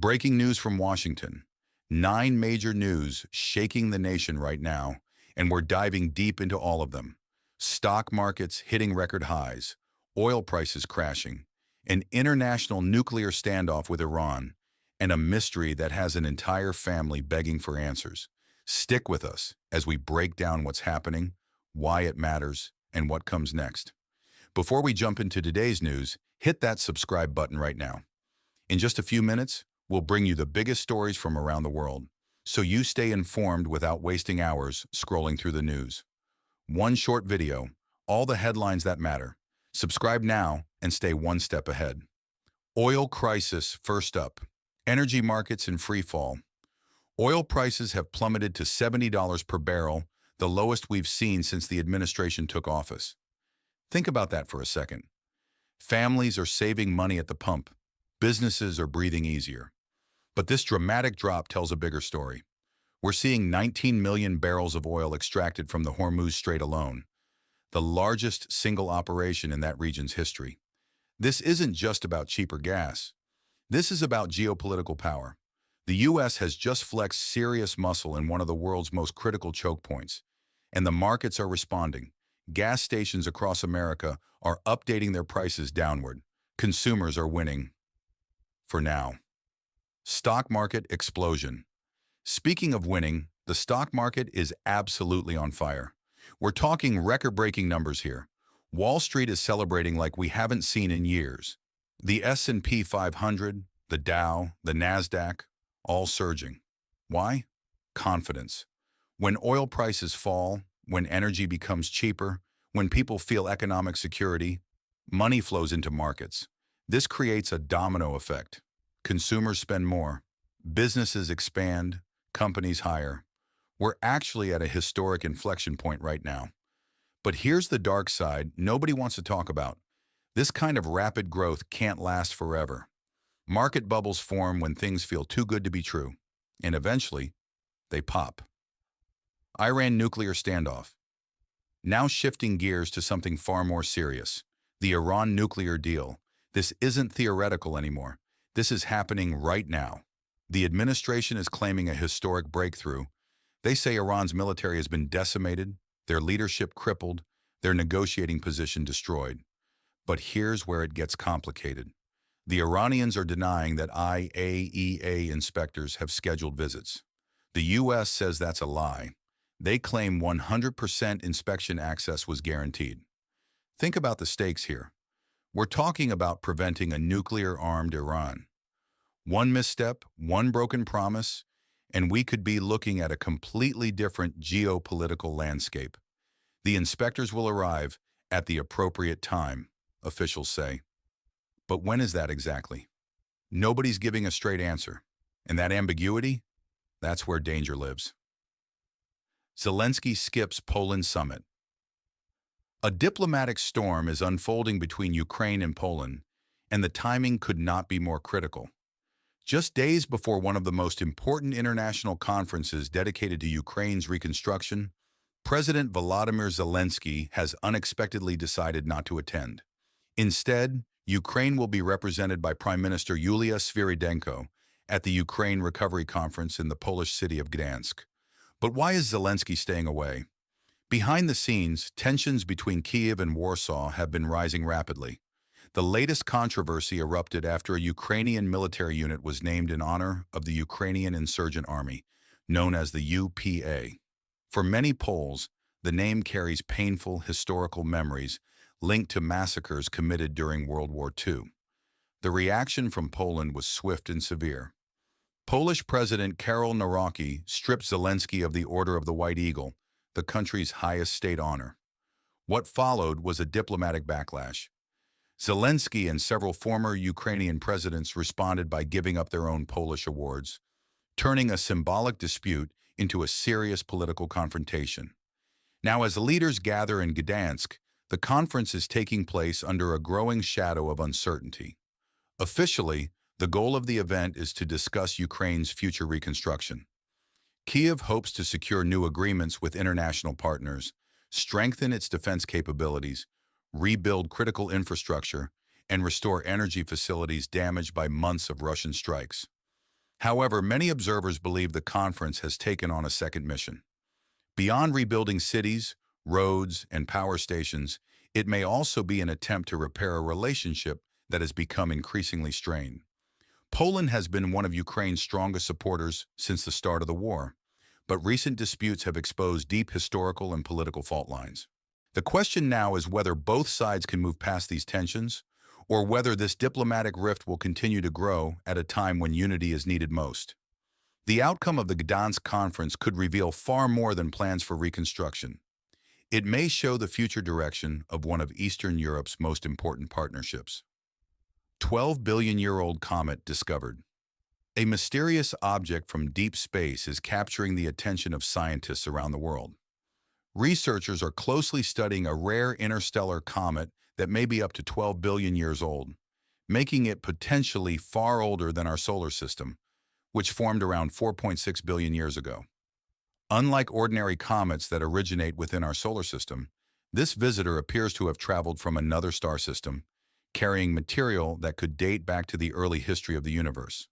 Breaking news from Washington. 9 major news shaking the nation right now, and we're diving deep into all of them. Stock markets hitting record highs, oil prices crashing, an international nuclear standoff with Iran, and a mystery that has an entire family begging for answers. Stick with us as we break down what's happening, why it matters, and what comes next. Before we jump into today's news, hit that subscribe button right now. In just a few minutes, we'll bring you the biggest stories from around the world, so you stay informed without wasting hours scrolling through the news. One short video, all the headlines that matter. Subscribe now and stay one step ahead. Oil crisis first up. Energy markets in free fall. Oil prices have plummeted to $70 per barrel, the lowest we've seen since the administration took office. Think about that for a second. Families are saving money at the pump. Businesses are breathing easier. But this dramatic drop tells a bigger story. We're seeing 19 million barrels of oil extracted from the Hormuz Strait alone, the largest single operation in that region's history. This isn't just about cheaper gas. This is about geopolitical power. The U.S. has just flexed serious muscle in one of the world's most critical choke points, and the markets are responding. Gas stations across America are updating their prices downward. Consumers are winning. For now. Stock market explosion. Speaking of winning, the stock market is absolutely on fire. We're talking record-breaking numbers here. Wall Street is celebrating like we haven't seen in years. The S&P 500, the Dow, the Nasdaq, all surging. Why? Confidence. When oil prices fall, when energy becomes cheaper, when people feel economic security, money flows into markets. This creates a domino effect. Consumers spend more, businesses expand, companies hire. We're actually at a historic inflection point right now. But here's the dark side nobody wants to talk about. This kind of rapid growth can't last forever. Market bubbles form when things feel too good to be true, and eventually, they pop. Iran nuclear standoff. Now shifting gears to something far more serious, the Iran nuclear deal. This isn't theoretical anymore. This is happening right now. The administration is claiming a historic breakthrough. They say Iran's military has been decimated, their leadership crippled, their negotiating position destroyed. But here's where it gets complicated. The Iranians are denying that IAEA inspectors have scheduled visits. The U.S. says that's a lie. They claim 100% inspection access was guaranteed. Think about the stakes here. We're talking about preventing a nuclear-armed Iran. One misstep, one broken promise, and we could be looking at a completely different geopolitical landscape. The inspectors will arrive at the appropriate time, officials say. But when is that exactly? Nobody's giving a straight answer. And that ambiguity? That's where danger lives. Zelensky skips Poland summit. A diplomatic storm is unfolding between Ukraine and Poland, and the timing could not be more critical. Just days before one of the most important international conferences dedicated to Ukraine's reconstruction, President Volodymyr Zelensky has unexpectedly decided not to attend. Instead, Ukraine will be represented by Prime Minister Yulia Sviridenko at the Ukraine Recovery Conference in the Polish city of Gdansk. But why is Zelensky staying away? Behind the scenes, tensions between Kyiv and Warsaw have been rising rapidly. The latest controversy erupted after a Ukrainian military unit was named in honor of the Ukrainian insurgent army, known as the UPA. For many Poles, the name carries painful historical memories linked to massacres committed during World War II. The reaction from Poland was swift and severe. Polish President Karol Nawrocki stripped Zelensky of the Order of the White Eagle, the country's highest state honor. What followed was a diplomatic backlash. Zelensky and several former Ukrainian presidents responded by giving up their own Polish awards, turning a symbolic dispute into a serious political confrontation. Now, as the leaders gather in Gdansk, the conference is taking place under a growing shadow of uncertainty. Officially, the goal of the event is to discuss Ukraine's future reconstruction. Kyiv hopes to secure new agreements with international partners, strengthen its defense capabilities, rebuild critical infrastructure, and restore energy facilities damaged by months of Russian strikes. However, many observers believe the conference has taken on a second mission. Beyond rebuilding cities, roads, and power stations, it may also be an attempt to repair a relationship that has become increasingly strained. Poland has been one of Ukraine's strongest supporters since the start of the war, but recent disputes have exposed deep historical and political fault lines. The question now is whether both sides can move past these tensions, or whether this diplomatic rift will continue to grow at a time when unity is needed most. The outcome of the Gdansk conference could reveal far more than plans for reconstruction. It may show the future direction of one of Eastern Europe's most important partnerships. 12-billion-year-old comet discovered. A mysterious object from deep space is capturing the attention of scientists around the world. Researchers are closely studying a rare interstellar comet that may be up to 12 billion years old, making it potentially far older than our solar system, which formed around 4.6 billion years ago. Unlike ordinary comets that originate within our solar system, this visitor appears to have traveled from another star system, carrying material that could date back to the early history of the universe.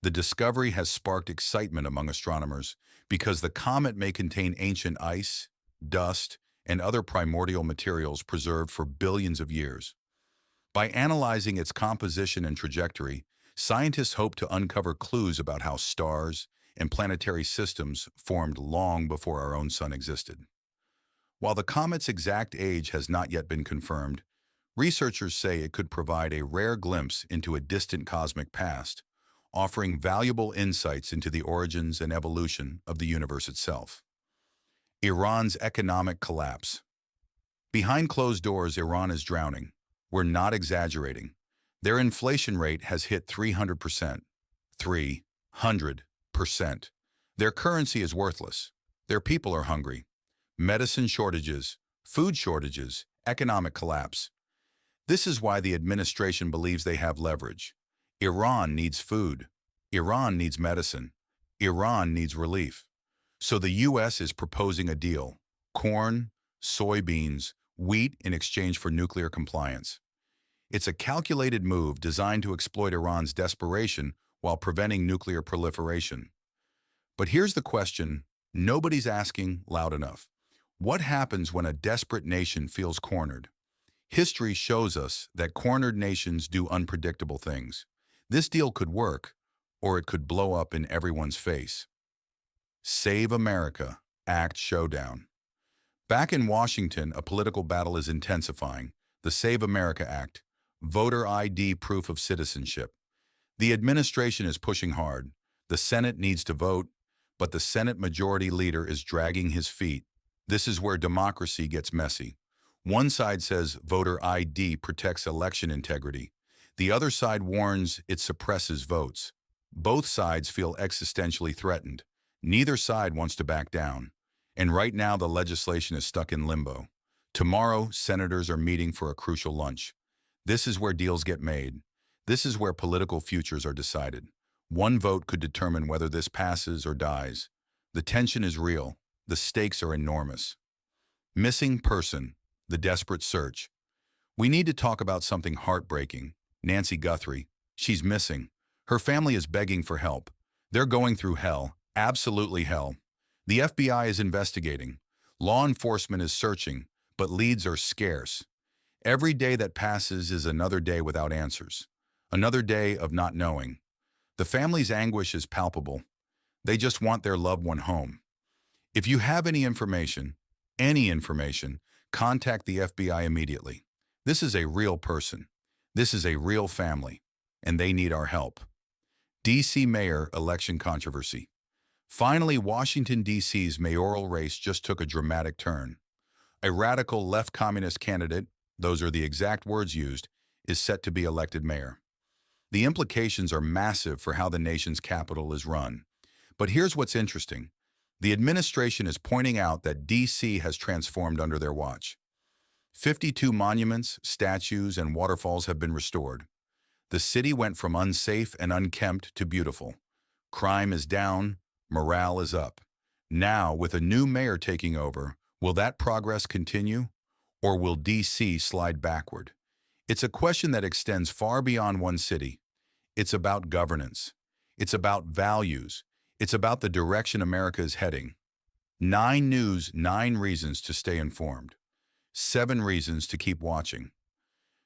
The discovery has sparked excitement among astronomers because the comet may contain ancient ice, dust, and other primordial materials preserved for billions of years. By analyzing its composition and trajectory, scientists hope to uncover clues about how stars and planetary systems formed long before our own sun existed. While the comet's exact age has not yet been confirmed, researchers say it could provide a rare glimpse into a distant cosmic past, offering valuable insights into the origins and evolution of the universe itself. Iran's economic collapse. Behind closed doors, Iran is drowning. We're not exaggerating. Their inflation rate has hit 300%. 300%. Their currency is worthless. Their people are hungry. Medicine shortages, food shortages, economic collapse. This is why the administration believes they have leverage. Iran needs food. Iran needs medicine. Iran needs relief. So the U.S. is proposing a deal: corn, soybeans, wheat in exchange for nuclear compliance. It's a calculated move designed to exploit Iran's desperation while preventing nuclear proliferation. But here's the question nobody's asking loud enough. What happens when a desperate nation feels cornered? History shows us that cornered nations do unpredictable things. This deal could work, or it could blow up in everyone's face. Save America, Act Showdown. Back in Washington, a political battle is intensifying. The Save America Act, voter ID proof of citizenship. The administration is pushing hard. The Senate needs to vote, but the Senate Majority Leader is dragging his feet. This is where democracy gets messy. One side says voter ID protects election integrity. The other side warns it suppresses votes. Both sides feel existentially threatened. Neither side wants to back down. And right now the legislation is stuck in limbo. Tomorrow, senators are meeting for a crucial lunch. This is where deals get made. This is where political futures are decided. One vote could determine whether this passes or dies. The tension is real. The stakes are enormous. Missing person, the desperate search. We need to talk about something heartbreaking. Nancy Guthrie. She's missing. Her family is begging for help. They're going through hell, absolutely hell. The FBI is investigating. Law enforcement is searching, but leads are scarce. Every day that passes is another day without answers. Another day of not knowing. The family's anguish is palpable. They just want their loved one home. If you have any information, contact the FBI immediately. This is a real person. This is a real family, and they need our help. D.C. Mayor election controversy. Finally, Washington, D.C.'s mayoral race just took a dramatic turn. A radical left communist candidate, those are the exact words used, is set to be elected mayor. The implications are massive for how the nation's capital is run. But here's what's interesting. The administration is pointing out that D.C. has transformed under their watch. 52 monuments, statues, and waterfalls have been restored. The city went from unsafe and unkempt to beautiful. Crime is down, morale is up. Now, with a new mayor taking over, will that progress continue? Or will D.C. slide backward? It's a question that extends far beyond one city. It's about governance. It's about values. It's about the direction America is heading. 9 news, 9 reasons to stay informed. 7 reasons to keep watching.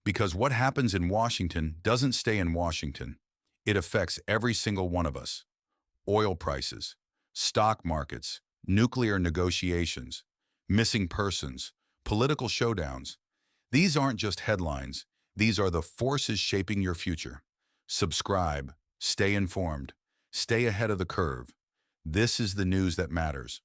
Because what happens in Washington doesn't stay in Washington. It affects every single one of us. Oil prices, stock markets, nuclear negotiations, missing persons, political showdowns. These aren't just headlines. These are the forces shaping your future. Subscribe, stay informed, stay ahead of the curve. This is the news that matters.